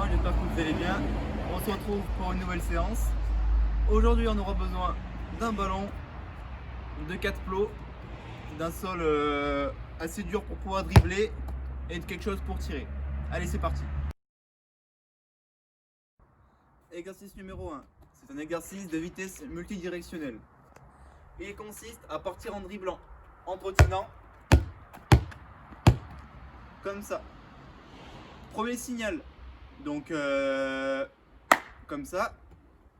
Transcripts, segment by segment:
j'espère que vous allez bien. On se retrouve pour une nouvelle séance. Aujourd'hui, on aura besoin d'un ballon, de 4 plots, d'un sol assez dur pour pouvoir dribbler et de quelque chose pour tirer. Allez, c'est parti. Exercice numéro 1. C'est un exercice de vitesse multidirectionnelle. Il consiste à partir en dribblant, en trottinant, comme ça. Premier signal, donc comme ça,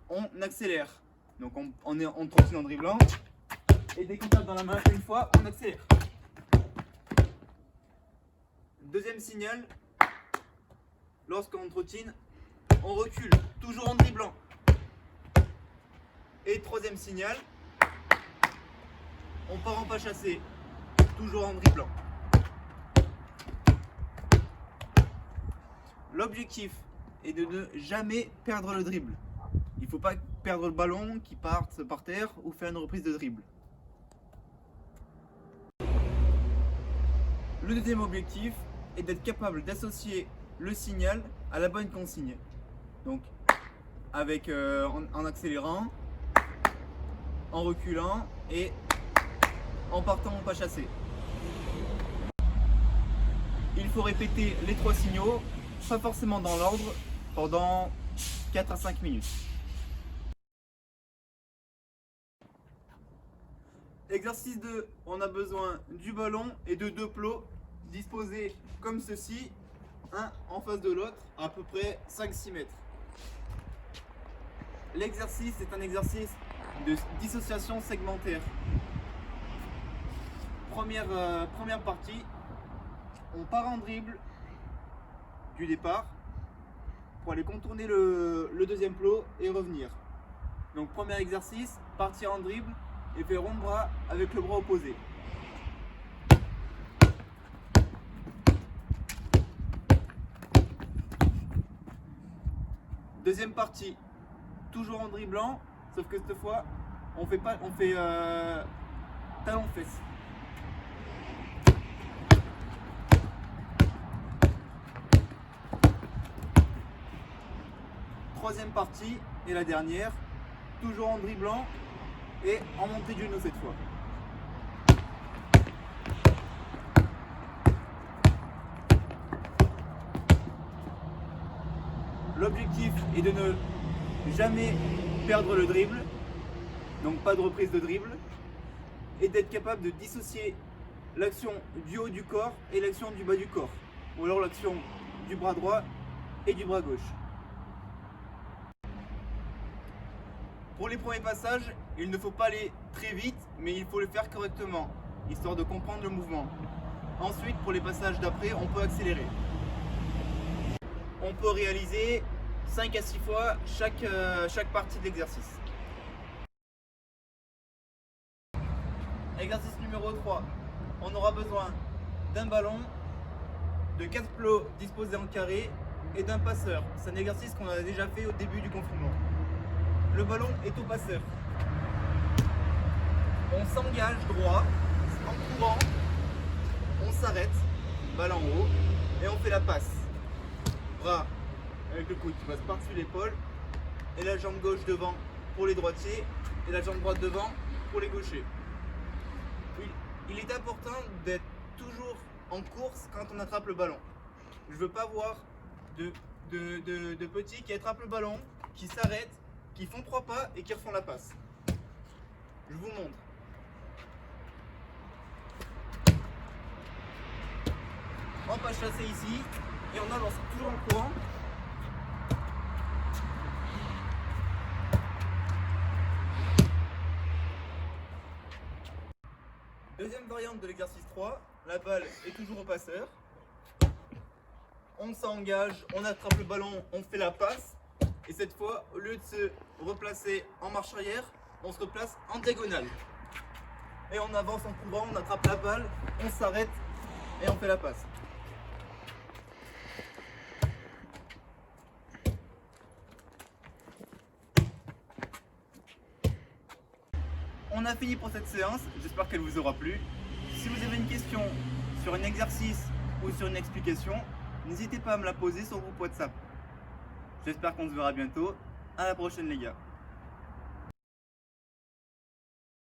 on accélère. Donc on trottine en dribblant, et dès qu'on tape dans la main une fois, on accélère. Deuxième signal, lorsqu'on trottine, on recule, toujours en dribblant. Et troisième signal, on part en pas chassé, toujours en dribblant. L'objectif est de ne jamais perdre le dribble. Il ne faut pas perdre le ballon qui parte par terre ou faire une reprise de dribble. Le deuxième objectif est d'être capable d'associer le signal à la bonne consigne. Donc avec en accélérant, en reculant et en partant en pas chassé. Il faut répéter les 3 signaux, pas forcément dans l'ordre, pendant 4 à 5 minutes. Exercice 2, on a besoin du ballon et de 2 plots disposés comme ceci, un en face de l'autre, à peu près 5-6 mètres. L'exercice est un exercice de dissociation segmentaire. Première partie, on part en dribble du départ pour aller contourner le deuxième plot et revenir. Donc premier exercice, partir en dribble et faire rond de bras avec le bras opposé. Deuxième partie, toujours en dribblant, sauf que cette fois on fait talon-fesse. Troisième partie et la dernière, toujours en dribblant et en montée de genou cette fois. L'objectif est de ne jamais perdre le dribble, donc pas de reprise de dribble, et d'être capable de dissocier l'action du haut du corps et l'action du bas du corps, ou alors l'action du bras droit et du bras gauche. Pour les premiers passages, il ne faut pas aller très vite, mais il faut le faire correctement, histoire de comprendre le mouvement. Ensuite, pour les passages d'après, on peut accélérer. On peut réaliser 5 à 6 fois chaque partie de l'exercice. Exercice numéro 3. On aura besoin d'un ballon, de 4 plots disposés en carré et d'un passeur. C'est un exercice qu'on a déjà fait au début du confinement. Le ballon est au passeur. On s'engage droit, en courant, on s'arrête, balle en haut, et on fait la passe. Bras avec le coude qui passe par-dessus l'épaule, et la jambe gauche devant pour les droitiers, et la jambe droite devant pour les gauchers. Il est important d'être toujours en course quand on attrape le ballon. Je ne veux pas voir de petits qui attrapent le ballon, qui s'arrêtent, qui font 3 pas et qui refont la passe. Je vous montre. On va chasser ici et on avance toujours en courant. Deuxième variante de l'exercice 3, la balle est toujours au passeur. On s'engage, on attrape le ballon, on fait la passe. Et cette fois, au lieu de se replacer en marche arrière, on se replace en diagonale. Et on avance en courant, on attrape la balle, on s'arrête et on fait la passe. On a fini pour cette séance, j'espère qu'elle vous aura plu. Si vous avez une question sur un exercice ou sur une explication, n'hésitez pas à me la poser sur le groupe WhatsApp. J'espère qu'on se verra bientôt. À la prochaine les gars.